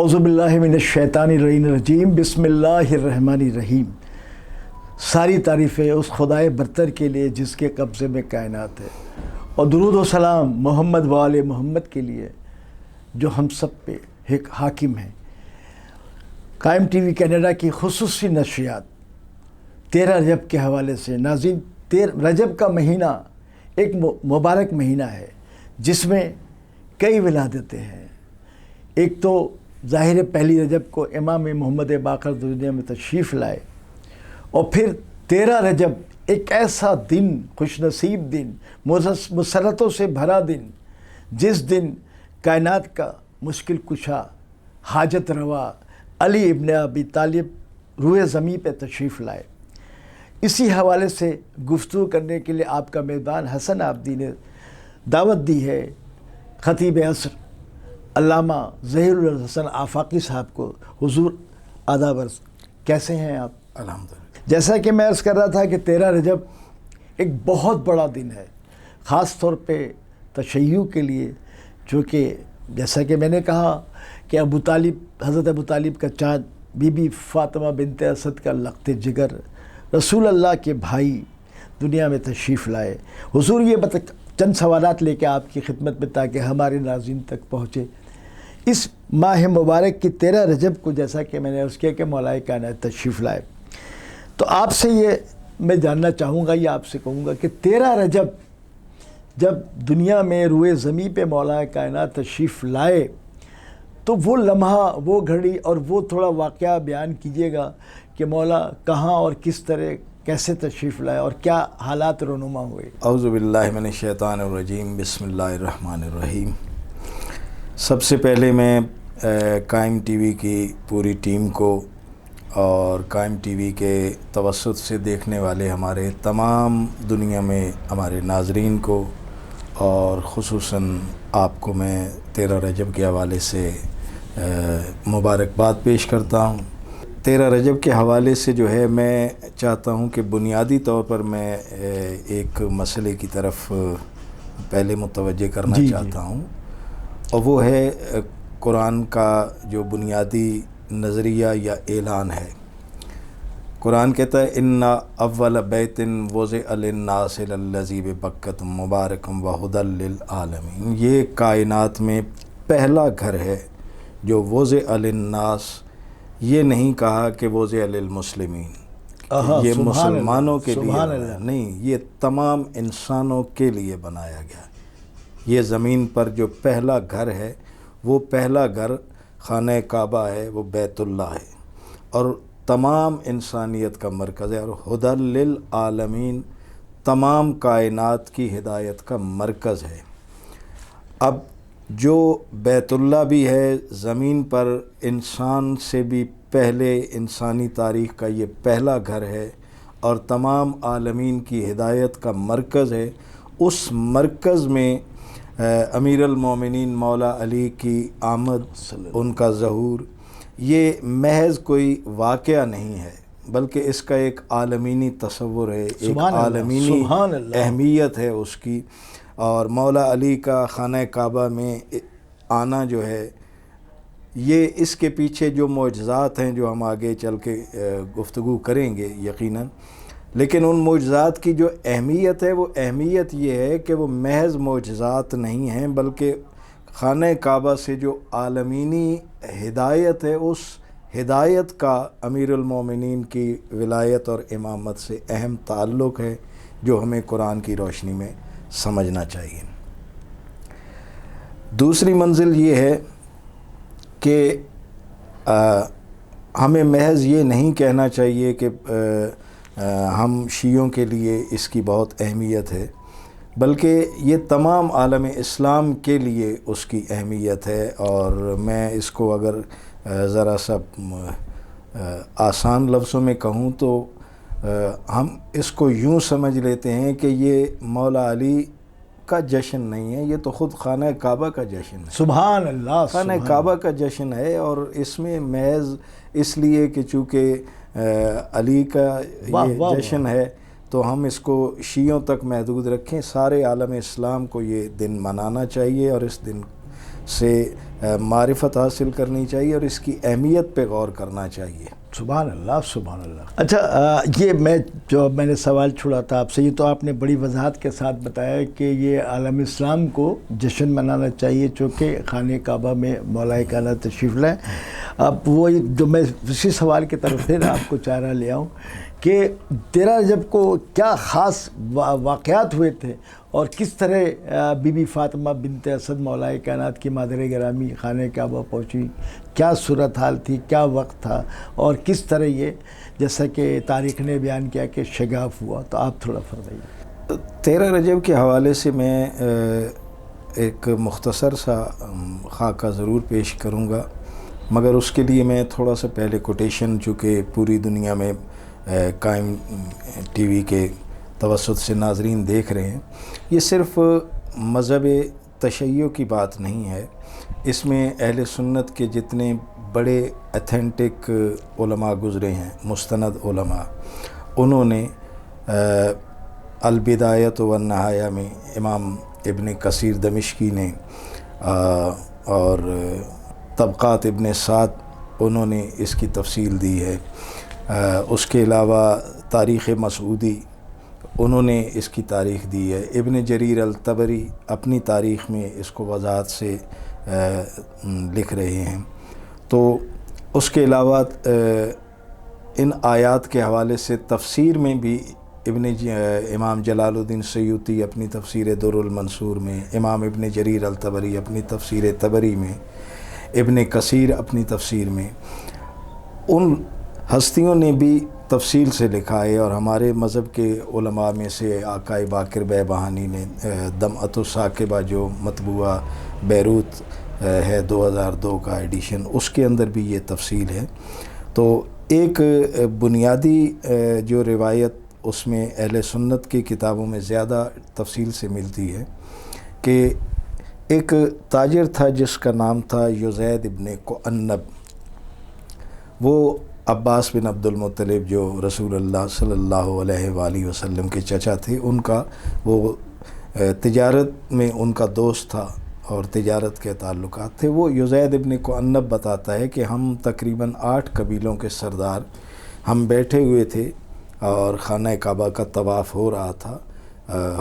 اعوذ باللہ من الشیطان الرجیم بسم اللہ الرحمن الرحیم۔ ساری تعریفیں اس خدائے برتر کے لیے جس کے قبضے میں کائنات ہے، اور درود و سلام محمد و آل محمد کے لیے جو ہم سب پہ ایک حاکم ہیں۔ قائم ٹی وی کینیڈا کی خصوصی نشریات 13 رجب کے حوالے سے ناظرین، رجب کا مہینہ ایک مبارک مہینہ ہے جس میں کئی ولادتیں ہیں۔ ایک تو ظاہر پہلی رجب کو امام محمد باقر دنیا میں تشریف لائے، اور پھر 13 رجب ایک ایسا دن، خوش نصیب دن، مسرتوں سے بھرا دن، جس دن کائنات کا مشکل کشا، حاجت روا علی ابن ابی طالب روئے زمین پہ تشریف لائے۔ اسی حوالے سے گفتگو کرنے کے لیے آپ کا میزبان حسن عابدی نے دعوت دی ہے خطیب عصر علامہ ظہیر الحسن آفاقی صاحب کو۔ حضور آداب عرض، کیسے ہیں آپ؟ الحمدللہ۔ جیسا کہ میں عرض کر رہا تھا کہ 13 رجب ایک بہت بڑا دن ہے، خاص طور پہ تشیع کے لیے، چونکہ جیسا کہ میں نے کہا کہ حضرت ابو طالب کا چاند، بی بی فاطمہ بنت اسد کا لخت جگر، رسول اللہ کے بھائی دنیا میں تشریف لائے۔ حضور یہ چند سوالات لے کے آپ کی خدمت میں تاکہ ہمارے ناظرین تک پہنچے۔ اس ماہ مبارک کی 13 رجب کو جیسا کہ میں نے عرض کیا کہ مولا کائنات تشریف لائے، تو آپ سے یہ میں جاننا چاہوں گا، یہ آپ سے کہوں گا کہ 13 رجب جب دنیا میں روئے زمین پہ مولا کائنات تشریف لائے، تو وہ لمحہ، وہ گھڑی اور وہ تھوڑا واقعہ بیان کیجئے گا کہ مولا کہاں اور کس طرح کیسے تشریف لائے اور کیا حالات رونما ہوئے۔ اعوذ باللہ من الشیطان الرجیم بسم اللہ الرحمن الرحیم۔ سب سے پہلے میں قائم ٹی وی کی پوری ٹیم کو اور قائم ٹی وی کے توسط سے دیکھنے والے ہمارے تمام دنیا میں ہمارے ناظرین کو، اور خصوصاً آپ کو میں 13 رجب کے حوالے سے مبارکباد پیش کرتا ہوں۔ 13 رجب کے حوالے سے جو ہے میں چاہتا ہوں کہ بنیادی طور پر میں ایک مسئلے کی طرف پہلے متوجہ کرنا چاہتا ہوں، اور وہ ہے قرآن کا جو بنیادی نظریہ یا اعلان ہے۔ قرآن کہتا ہے اِنَّ اول بیت وضع للناس للذی ببکۃ مبارک وہدی للعالمین۔ یہ کائنات میں پہلا گھر ہے جو وضع للناس، یہ نہیں کہا کہ وضع للمسلمین، یہ مسلمانوں کے لیے نہیں، یہ تمام انسانوں کے لیے بنایا گیا۔ یہ زمین پر جو پہلا گھر ہے، وہ پہلا گھر خانہ کعبہ ہے، وہ بیت اللہ ہے، اور تمام انسانیت کا مرکز ہے، اور ہدی للعالمین تمام کائنات کی ہدایت کا مرکز ہے۔ اب جو بیت اللہ بھی ہے، زمین پر انسان سے بھی پہلے انسانی تاریخ کا یہ پہلا گھر ہے، اور تمام عالمین کی ہدایت کا مرکز ہے۔ اس مرکز میں امیر المومنین مولا علی کی آمد، ان کا ظہور، یہ محض کوئی واقعہ نہیں ہے، بلکہ اس کا ایک عالمینی تصور ہے، ایک عالمینی اہمیت ہے اس کی۔ اور مولا علی کا خانہ کعبہ میں آنا جو ہے، یہ اس کے پیچھے جو معجزات ہیں جو ہم آگے چل کے گفتگو کریں گے یقیناً، لیکن ان معجزات کی جو اہمیت ہے، وہ اہمیت یہ ہے کہ وہ محض معجزات نہیں ہیں، بلکہ خانہ کعبہ سے جو عالمینی ہدایت ہے، اس ہدایت کا امیر المومنین کی ولایت اور امامت سے اہم تعلق ہے، جو ہمیں قرآن کی روشنی میں سمجھنا چاہیے۔ دوسری منزل یہ ہے کہ ہمیں محض یہ نہیں کہنا چاہیے کہ ہم شیعوں کے لیے اس کی بہت اہمیت ہے، بلکہ یہ تمام عالم اسلام کے لیے اس کی اہمیت ہے۔ اور میں اس کو اگر ذرا سا آسان لفظوں میں کہوں تو ہم اس کو یوں سمجھ لیتے ہیں کہ یہ مولا علی کا جشن نہیں ہے، یہ تو خود خانہ کعبہ کا جشن ہے۔ سبحان اللہ، خانہ کعبہ کا جشن ہے، اور اس میں محض اس لیے کہ چونکہ علی کا یہ جشن ہے تو ہم اس کو شیعوں تک محدود رکھیں، سارے عالم اسلام کو یہ دن منانا چاہیے، اور اس دن سے معرفت حاصل کرنی چاہیے اور اس کی اہمیت پہ غور کرنا چاہیے۔ سبحان اللہ سبحان اللہ۔ اچھا یہ میں نے سوال چھوڑا تھا آپ سے، یہ تو آپ نے بڑی وضاحت کے ساتھ بتایا کہ یہ عالم اسلام کو جشن منانا چاہیے چونکہ خانہ کعبہ میں مولا کائنات تشریف لائے۔ اب وہ جو میں اسی سوال کی طرف پھر آپ کو چاہ رہا لے آؤں کہ 13 رجب کو کیا خاص واقعات ہوئے تھے اور کس طرح بی بی فاطمہ بنت اسد مولا کائنات کی مادر گرامی خانہ کعبہ پہنچی، کیا صورتحال تھی، کیا وقت تھا، اور کس طرح یہ جیسا کہ تاریخ نے بیان کیا کہ شگاف ہوا، تو آپ تھوڑا فرمائیے۔ 13 رجب کے حوالے سے میں ایک مختصر سا خاکہ ضرور پیش کروں گا، مگر اس کے لیے میں تھوڑا سا پہلے کوٹیشن چونکہ پوری دنیا میں قائم ٹی وی کے توسط سے ناظرین دیکھ رہے ہیں، یہ صرف مذہب تشیع کی بات نہیں ہے، اس میں اہل سنت کے جتنے بڑے ایتھینٹک علماء گزرے ہیں، مستند علماء، انہوں نے البدایۃ والنہایہ میں امام ابن کثیر دمشقی نے اور طبقات ابن سعد انہوں نے اس کی تفصیل دی ہے، اس کے علاوہ تاریخ مسعودی انہوں نے اس کی تاریخ دی ہے، ابن جریر الطبری اپنی تاریخ میں اس کو وضاحت سے لکھ رہے ہیں۔ تو اس کے علاوہ ان آیات کے حوالے سے تفسیر میں بھی امام جلال الدین سیوطی اپنی تفسیر در المنصور میں، امام ابن جریر الطبری اپنی تفسیر طبری میں، ابن کثیر اپنی تفسیر میں، ان ہستیوں نے بھی تفصیل سے لکھا ہے، اور ہمارے مذہب کے علماء میں سے آقائے باقر بیبہانی نے دمعۃ الثاقبہ جو مطبوعہ بیروت ہے 2002 کا ایڈیشن، اس کے اندر بھی یہ تفصیل ہے۔ تو ایک بنیادی جو روایت اس میں اہل سنت کی کتابوں میں زیادہ تفصیل سے ملتی ہے کہ ایک تاجر تھا جس کا نام تھا یزید ابن قعنب، وہ عباس بن عبد المطلب جو رسول اللہ صلی اللہ علیہ وآلہ وسلم کے چچا تھے، ان کا وہ تجارت میں ان کا دوست تھا اور تجارت کے تعلقات تھے۔ وہ یزید ابن قعنب بتاتا ہے کہ ہم تقریباً 8 قبیلوں کے سردار ہم بیٹھے ہوئے تھے اور خانہ کعبہ کا طواف ہو رہا تھا،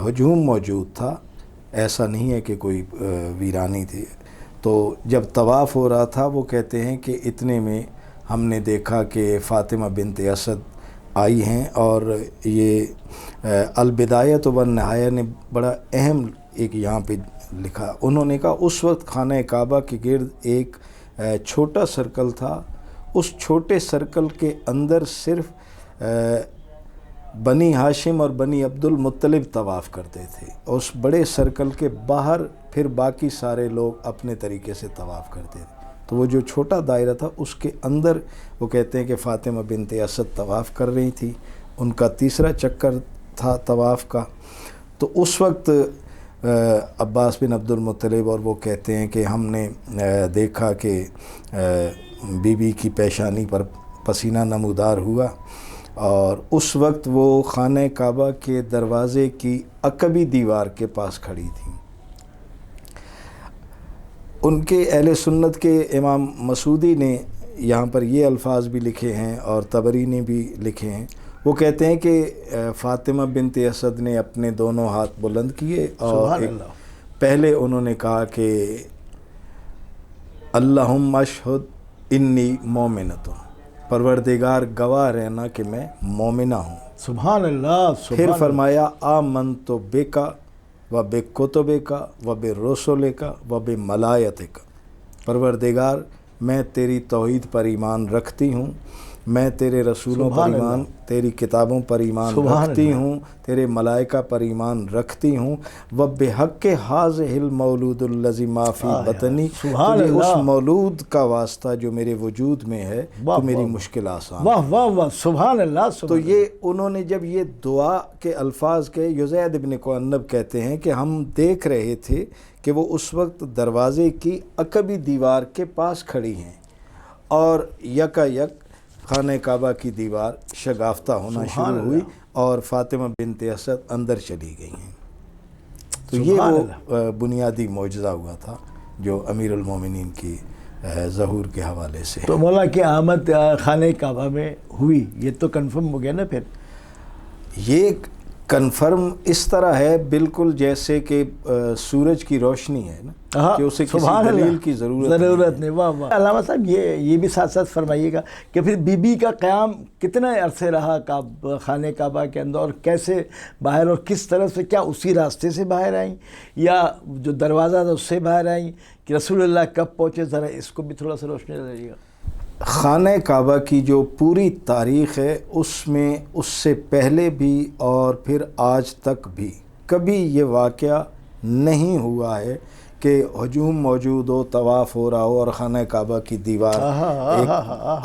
ہجوم موجود تھا، ایسا نہیں ہے کہ کوئی ویرانی تھی۔ تو جب طواف ہو رہا تھا وہ کہتے ہیں کہ اتنے میں ہم نے دیکھا کہ فاطمہ بنت اسد آئی ہیں، اور یہ البدایۃ والنہایہ نے بڑا اہم ایک یہاں پہ لکھا، انہوں نے کہا اس وقت خانہ کعبہ کے گرد ایک چھوٹا سرکل تھا، اس چھوٹے سرکل کے اندر صرف بنی ہاشم اور بنی عبد المطلب طواف کرتے تھے، اور اس بڑے سرکل کے باہر پھر باقی سارے لوگ اپنے طریقے سے طواف کرتے تھے۔ تو وہ جو چھوٹا دائرہ تھا اس کے اندر وہ کہتے ہیں کہ فاطمہ بنت اسد طواف کر رہی تھی، ان کا تیسرا چکر تھا طواف کا۔ تو اس وقت عباس بن عبد المطلب اور وہ کہتے ہیں کہ ہم نے دیکھا کہ بی بی کی پیشانی پر پسینہ نمودار ہوا، اور اس وقت وہ خانہ کعبہ کے دروازے کی عقبی دیوار کے پاس کھڑی تھیں۔ ان کے اہل سنت کے امام مسعودی نے یہاں پر یہ الفاظ بھی لکھے ہیں اور طبری نے بھی لکھے ہیں، وہ کہتے ہیں کہ فاطمہ بنت اسد نے اپنے دونوں ہاتھ بلند کیے اور پہلے انہوں نے کہا کہ اللہم اشہد انی مومنۃ، پروردگار گواہ رہنا کہ میں مومنہ ہوں۔ سبحان اللہ۔ پھر فرمایا آمنت بک و بکتبک و برسلک و بملائکتک، پروردگار میں تیری توحید پر ایمان رکھتی ہوں، میں تیرے رسولوں پر ایمان، تیری کتابوں پر ایمان رکھتی ہوں، تیرے ملائکہ پر ایمان رکھتی ہوں، وَبِحَقِّ هَٰذِهِ الْمَوْلُودُ الَّذِي مَا فِي بَطْنِي، تجھے اس مولود کا واسطہ جو میرے وجود میں ہے تو میری مشکل آسان۔ واہ واہ واہ، سبحان اللہ۔ تو یہ انہوں نے جب یہ دعا کے الفاظ کہے، یزید ابن قعنب کہتے ہیں کہ ہم دیکھ رہے تھے کہ وہ اس وقت دروازے کی عقبی دیوار کے پاس کھڑی ہیں اور یکا یک خانہ کعبہ کی دیوار شگافتہ ہونا شروع ہوئی اور فاطمہ بنت اسد اندر چلی گئی ہیں۔ تو یہ وہ بنیادی معجزہ ہوا تھا جو امیر المومنین کی ظہور کے حوالے سے. تو مولا کی آمد خانہ کعبہ میں ہوئی، یہ تو کنفرم ہو گیا نا پھر؟ یہ کنفرم اس طرح ہے بالکل جیسے کہ سورج کی روشنی ہے نا، کہ اسے کسی دلیل کی ضرورت نہیں. واہ واہ. علامہ صاحب یہ بھی ساتھ ساتھ فرمائیے گا کہ پھر بی بی کا قیام کتنے عرصے رہا خانہ کعبہ کے اندر، اور کیسے باہر، اور کس طرح سے، کیا اسی راستے سے باہر آئیں یا جو دروازہ تھا اس سے باہر آئیں، کہ رسول اللہ کب پہنچے؟ ذرا اس کو بھی تھوڑا سا روشنی ڈالیے گا. خانہ کعبہ کی جو پوری تاریخ ہے اس میں اس سے پہلے بھی اور پھر آج تک بھی کبھی یہ واقعہ نہیں ہوا ہے کہ ہجوم موجود ہو، طواف ہو رہا ہو اور خانہ کعبہ کی دیوار ایک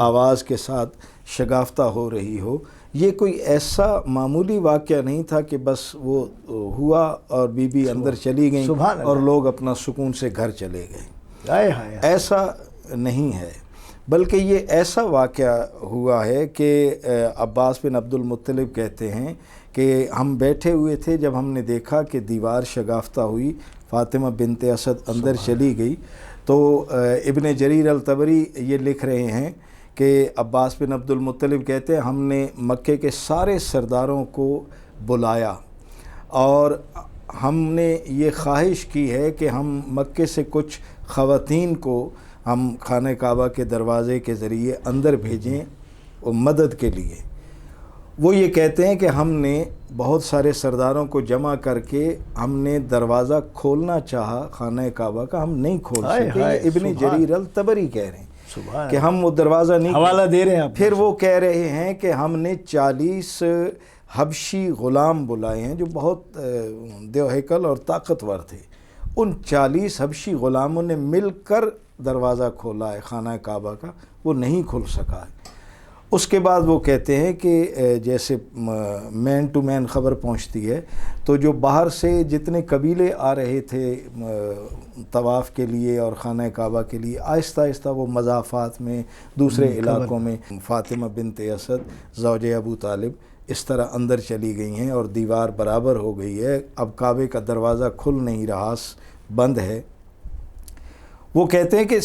آواز کے ساتھ شگافتہ ہو رہی ہو. یہ کوئی ایسا معمولی واقعہ نہیں تھا کہ بس وہ ہوا اور بی بی اندر چلی گئیں اور لوگ اپنا سکون سے گھر چلے گئے. ایسا نہیں ہے، بلکہ یہ ایسا واقعہ ہوا ہے کہ عباس بن عبد المطلب کہتے ہیں کہ ہم بیٹھے ہوئے تھے، جب ہم نے دیکھا کہ دیوار شگافتہ ہوئی، فاطمہ بنت اسد اندر چلی گئی، تو ابن جریر الطبری یہ لکھ رہے ہیں کہ عباس بن عبد المطلب کہتے ہیں ہم نے مکے کے سارے سرداروں کو بلایا اور ہم نے یہ خواہش کی ہے کہ ہم مکے سے کچھ خواتین کو ہم خانہ کعبہ کے دروازے کے ذریعے اندر بھیجیں اور مدد کے لیے. وہ یہ کہتے ہیں کہ ہم نے بہت سارے سرداروں کو جمع کر کے ہم نے دروازہ کھولنا چاہا خانہ کعبہ کا، ہم نہیں کھول سکے. ابن جریر الطبری کہہ رہے ہیں کہ ہم وہ دروازہ نہیں حوالہ دے رہے ہیں. پھر وہ کہہ رہے ہیں کہ ہم نے 40 حبشی غلام بلائے ہیں جو بہت دیوہیکل اور طاقتور تھے. ان 40 حبشی غلاموں نے مل کر دروازہ کھولا ہے خانہ کعبہ کا، وہ نہیں کھل سکا ہے. اس کے بعد وہ کہتے ہیں کہ جیسے مین ٹو مین خبر پہنچتی ہے تو جو باہر سے جتنے قبیلے آ رہے تھے طواف کے لیے اور خانہ کعبہ کے لیے، آہستہ آہستہ وہ مضافات میں دوسرے علاقوں میں فاطمہ بنت اسد زوج ابو طالب اس طرح اندر چلی گئی ہیں اور دیوار برابر ہو گئی ہے. اب کعبے کا دروازہ کھل نہیں رہا، بند ہے. وہ کہتے ہیں کہ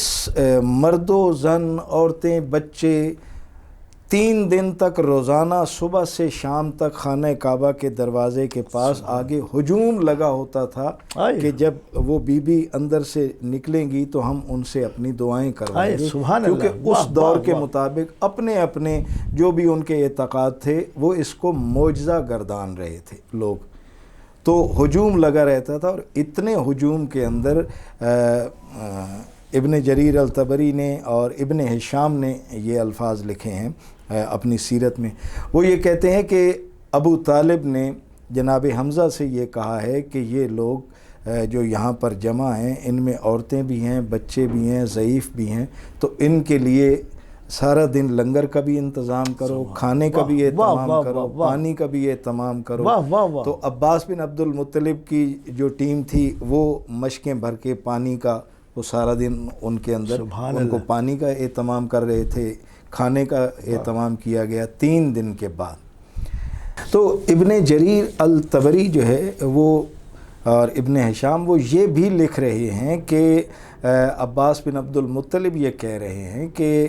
مرد و زن، عورتیں، بچے 3 دن تک روزانہ صبح سے شام تک خانہ کعبہ کے دروازے کے پاس آگے ہجوم لگا ہوتا تھا کہ جب وہ بی بی اندر سے نکلیں گی تو ہم ان سے اپنی دعائیں کروائیں گے، کیونکہ اس دور کے مطابق اپنے اپنے جو بھی ان کے اعتقاد تھے وہ اس کو معجزہ گردان رہے تھے لوگ. تو ہجوم لگا رہتا تھا، اور اتنے ہجوم کے اندر ابن جریر الطبری نے اور ابن ہشام نے یہ الفاظ لکھے ہیں اپنی سیرت میں. وہ یہ کہتے ہیں کہ ابو طالب نے جناب حمزہ سے یہ کہا ہے کہ یہ لوگ جو یہاں پر جمع ہیں ان میں عورتیں بھی ہیں، بچے بھی ہیں، ضعیف بھی ہیں، تو ان کے لیے سارا دن لنگر کا بھی انتظام کرو، کھانے کا بھی اہتمام کرو، پانی کا بھی اہتمام کرو. تو عباس بن عبد المطلب کی جو ٹیم تھی وہ مشکیں بھر کے پانی کا وہ سارا دن ان کے اندر ان کو پانی کا اہتمام کر رہے تھے، کھانے کا اہتمام کیا گیا 3 دن کے بعد. تو ابن جریر الطبری جو ہے وہ اور ابن ہشام وہ یہ بھی لکھ رہے ہیں کہ عباس بن عبد المطلب یہ کہہ رہے ہیں کہ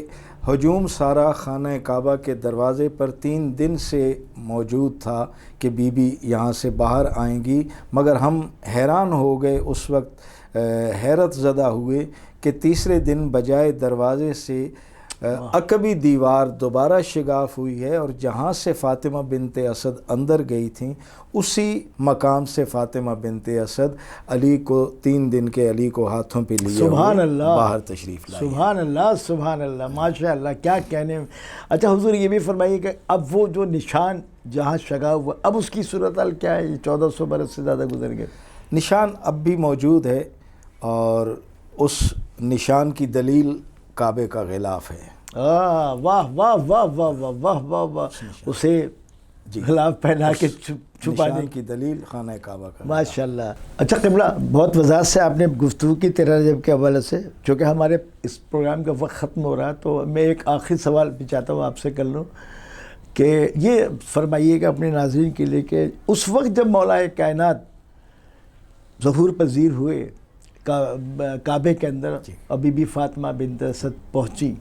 ہجوم سارا خانہ کعبہ کے دروازے پر 3 دن سے موجود تھا کہ بی بی یہاں سے باہر آئیں گی، مگر ہم حیران ہو گئے، اس وقت حیرت زدہ ہوئے کہ تیسرے دن بجائے دروازے سے عقبی دیوار دوبارہ شگاف ہوئی ہے، اور جہاں سے فاطمہ بنت اسد اندر گئی تھیں اسی مقام سے فاطمہ بنت اسد علی کو 3 دن کے علی کو ہاتھوں پہ لیے سبحان اللہ باہر تشریف لائی. سبحان اللہ سبحان اللہ، ماشاء اللہ، کیا کہنے. اچھا حضور یہ بھی فرمائیے کہ اب وہ جو نشان جہاں شگاف ہوا اب اس کی صورتحال کیا ہے؟ 1400 برس سے زیادہ گزر گئے. نشان اب بھی موجود ہے، اور اس نشان کی دلیل کعبے کا غلاف ہے. واہ واہ واہ واہ واہ واہ واہ واہ، اسے غلاف پہنا کے چھپانے کی دلیل خانہ کعبہ کا. ماشاء اللہ. اچھا قبلہ، بہت وضاحت سے آپ نے گفتگو کی 13 رجب کے حوالے سے. چونکہ ہمارے اس پروگرام کا وقت ختم ہو رہا ہے تو میں ایک آخری سوال بھی چاہتا ہوں آپ سے کر لوں کہ یہ فرمائیے گا اپنے ناظرین کے لیے کہ اس وقت جب مولا کائنات ظہور پذیر ہوئے کعبے کے اندر اور بی بی فاطمہ بنت اسد پہنچی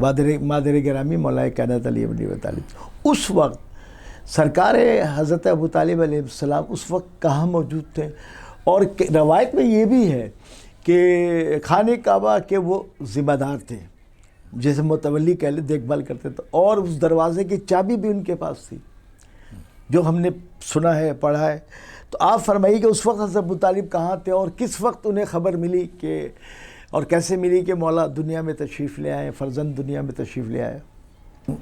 مادر گرامی مولا کائنات علی بن ابی طالب، اس وقت سرکار حضرت ابو طالب علیہ السلام اس وقت کہاں موجود تھے؟ اور روایت میں یہ بھی ہے کہ خانہ کعبہ کے وہ ذمہ دار تھے، جیسے متولی کہہ لیں، دیکھ بھال کرتے تھے، اور اس دروازے کی چابی بھی ان کے پاس تھی، جو ہم نے سنا ہے پڑھا ہے۔ تو آپ فرمائیے کہ اس وقت حضرت ابو طالب کہاں تھے اور کس وقت انہیں خبر ملی کہ اور کیسے ملی کہ مولا دنیا میں تشریف لے آئے، فرزند دنیا میں تشریف لے آئے؟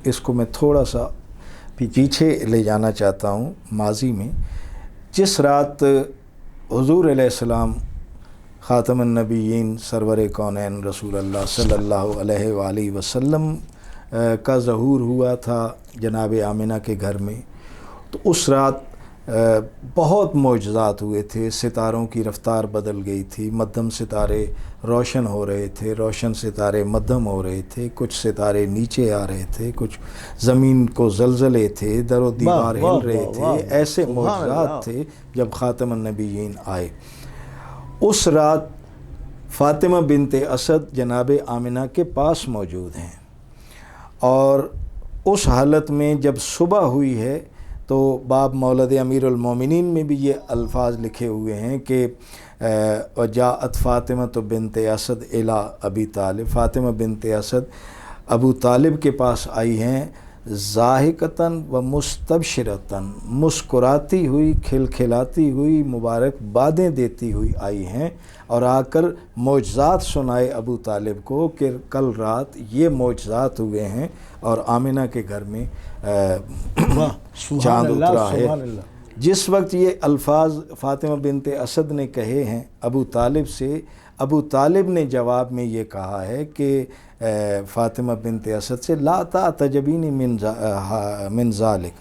اس کو میں تھوڑا سا پیچھے لے جانا چاہتا ہوں ماضی میں۔ جس رات حضور علیہ السلام خاتم النبیین سرور کونین رسول اللہ صلی اللہ علیہ وآلہ وسلم کا ظہور ہوا تھا جناب آمنہ کے گھر میں، تو اس رات بہت معجزات ہوئے تھے، ستاروں کی رفتار بدل گئی تھی، مدھم ستارے روشن ہو رہے تھے، روشن ستارے مدھم ہو رہے تھے، کچھ ستارے نیچے آ رہے تھے، کچھ زمین کو زلزلے تھے، در و دیوار ہل رہے تھے، ایسے معجزات تھے جب خاتم النبیین آئے۔ اس رات فاطمہ بنت اسد جناب آمنہ کے پاس موجود ہیں، اور اس حالت میں جب صبح ہوئی ہے تو باب مولد امیر المومنین میں بھی یہ الفاظ لکھے ہوئے ہیں کہ وجاءت فاطمہ بنت اسد الی ابی طالب، فاطمہ بنت اسد ابو طالب کے پاس آئی ہیں، ضاحکتاً و مستبشرتاً، مسکراتی ہوئی، کھلکھلاتی ہوئی، مبارک بادیں دیتی ہوئی آئی ہیں، اور آ کر معجزات سنائے ابو طالب کو کہ کل رات یہ معجزات ہوئے ہیں اور آمنہ کے گھر میں چاند اترا ہے۔ جس وقت یہ الفاظ فاطمہ بنت اسد نے کہے ہیں ابو طالب سے، ابو طالب نے جواب میں یہ کہا ہے کہ فاطمہ بنت اسد سے لا تعتجبینی من ذالک،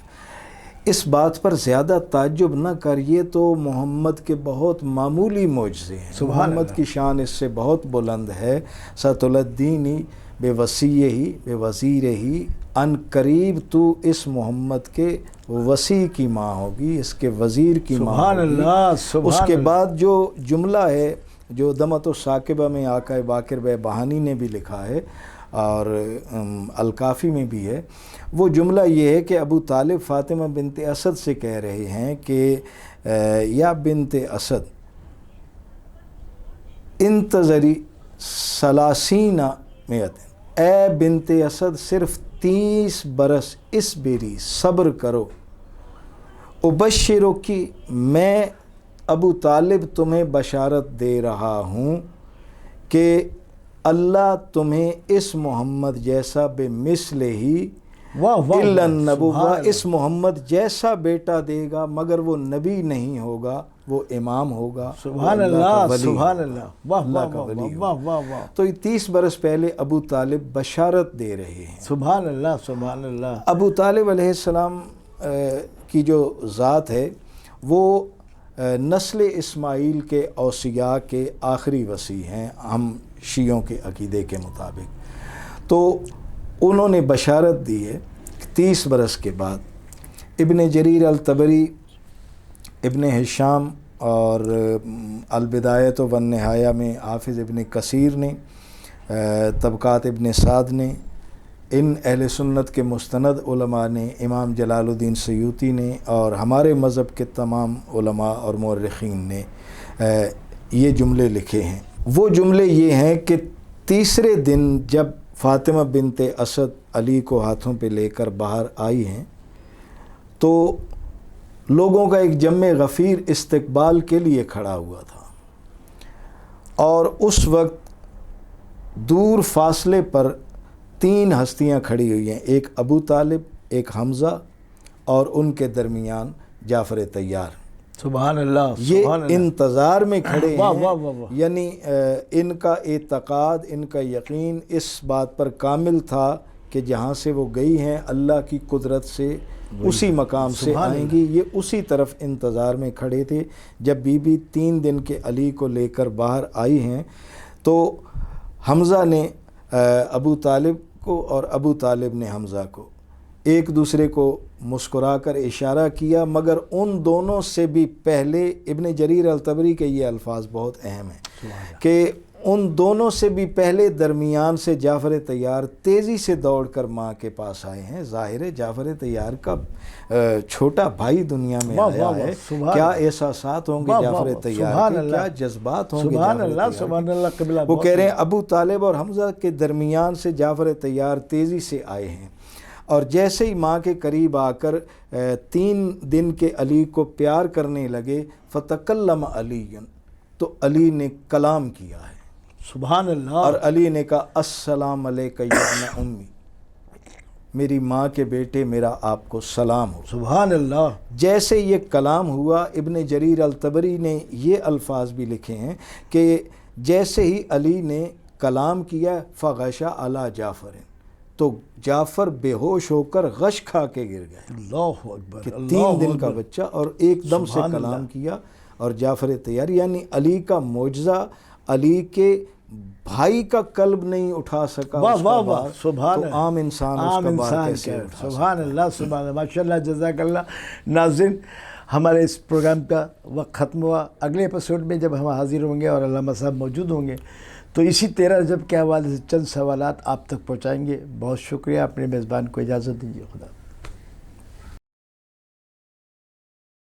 اس بات پر زیادہ تعجب نہ کریے، تو محمد کے بہت معمولی معجزے ہیں، محمد کی شان اس سے بہت بلند ہے۔ ستلدینی بے وسیع ہی بے وزیر ہی، ان قریب تو اس محمد کے وسیع کی ماں ہوگی، اس کے وزیر کی ماں ہوگی۔ سبحان اللہ۔ اس کے بعد جو جملہ ہے جو دمت و ثاقبہ میں آقا باقر بے بہانی نے بھی لکھا ہے اور الکافی میں بھی ہے، وہ جملہ یہ ہے کہ ابو طالب فاطمہ بنت اسد سے کہہ رہے ہیں کہ یا بنت اسد انتظری ثلاثین مئت، اے بنت اسد صرف 30 برس اس بیری صبر کرو، ابشرو کی، میں ابو طالب تمہیں بشارت دے رہا ہوں کہ اللہ تمہیں اس محمد جیسا بے مثل ہی الا النبوہ، اس محمد جیسا بیٹا دے گا، مگر وہ نبی نہیں ہوگا، وہ امام ہوگا۔ سبحان اللہ، سبحان اللہ، واہ واہ واہ واہ واہ۔ تو یہ 30 برس پہلے ابو طالب بشارت دے رہے ہیں۔ سبحان اللہ، سبحان اللہ۔ ابو طالب علیہ السلام کی جو ذات ہے وہ نسل اسماعیل کے اوصیاء کے آخری وصی ہیں ہم شیعوں کے عقیدے کے مطابق۔ تو انہوں نے بشارت دی ہے 30 برس کے بعد۔ ابن جریر الطبری، ابن ہشام اور البدایۃ والنہایہ میں حافظ ابن کثیر نے، طبقات ابن سعد نے، ان اہل سنت کے مستند علماء نے، امام جلال الدین سیوطی نے، اور ہمارے مذہب کے تمام علماء اور مورخین نے یہ جملے لکھے ہیں۔ وہ جملے یہ ہیں کہ تیسرے دن جب فاطمہ بنت اسد علی کو ہاتھوں پہ لے کر باہر آئی ہیں تو لوگوں کا ایک جمع غفیر استقبال کے لیے کھڑا ہوا تھا، اور اس وقت دور فاصلے پر 3 ہستیاں کھڑی ہوئی ہیں، ایک ابو طالب، ایک حمزہ، اور ان کے درمیان جعفر طیار۔ سبحان اللہ، یہ سبحان اللہ۔ انتظار میں کھڑے واہ واہ ہیں، واہ واہ۔ یعنی ان کا اعتقاد، ان کا یقین اس بات پر کامل تھا کہ جہاں سے وہ گئی ہیں اللہ کی قدرت سے اسی مقام سے آئیں گی۔ یہ اسی طرف انتظار میں کھڑے تھے۔ جب بی بی 3 دن کے علی کو لے کر باہر آئی ہیں تو حمزہ نے ابو طالب کو اور ابو طالب نے حمزہ کو ایک دوسرے کو مسکرا کر اشارہ کیا، مگر ان دونوں سے بھی پہلے ابن جریر الطبری کے یہ الفاظ بہت اہم ہیں کہ ان دونوں سے بھی پہلے درمیان سے جعفر طیار تیزی سے دوڑ کر ماں کے پاس آئے ہیں۔ ظاہر ہے جعفر طیار کا چھوٹا بھائی دنیا میں آیا ہے، کیا احساسات ہوں گے جعفر طیار کے، کیا جذبات ہوں گے جعفر طیار کے۔ وہ کہہ رہے ہیں ابو طالب اور حمزہ کے درمیان سے جعفر طیار تیزی سے آئے ہیں، اور جیسے ہی ماں کے قریب آ کر 3 دن کے علی کو پیار کرنے لگے، فتکلم علی، تو علی نے کلام کیا ہے، سبحان اللہ، اور علی نے کہا السلام علیک یا ابن امی، میری ماں کے بیٹے میرا آپ کو سلام ہو۔ سبحان اللہ۔ جیسے یہ کلام ہوا، ابن جریر الطبری نے یہ الفاظ بھی لکھے ہیں کہ جیسے ہی علی نے کلام کیا فغشا علی جعفر، تو جعفر بے ہوش ہو کر غش کھا کے گر گئے، اللہ اکبر، کہ 3 دن کا بچہ، اور ایک دم سے کلام کیا، اور جعفر طیار یعنی علی کا معجزہ علی کے بھائی کا قلب نہیں اٹھا سکا، واہ واہ واہ، سبحان اللہ، عام انسان اس کا بار کیسے اٹھا سکا؟ سبحان اللہ، سبحان اللہ، ماشاء اللہ، جزاک اللہ۔ ناظرین، ہمارے اس پروگرام کا وقت ختم ہوا۔ اگلے ایپیسوڈ میں جب ہم حاضر ہوں گے اور علامہ صاحب موجود ہوں گے تو اسی 13 رجب کے حوالے سے چند سوالات آپ تک پہنچائیں گے۔ بہت شکریہ، اپنے میزبان کو اجازت دیجیے، خدا۔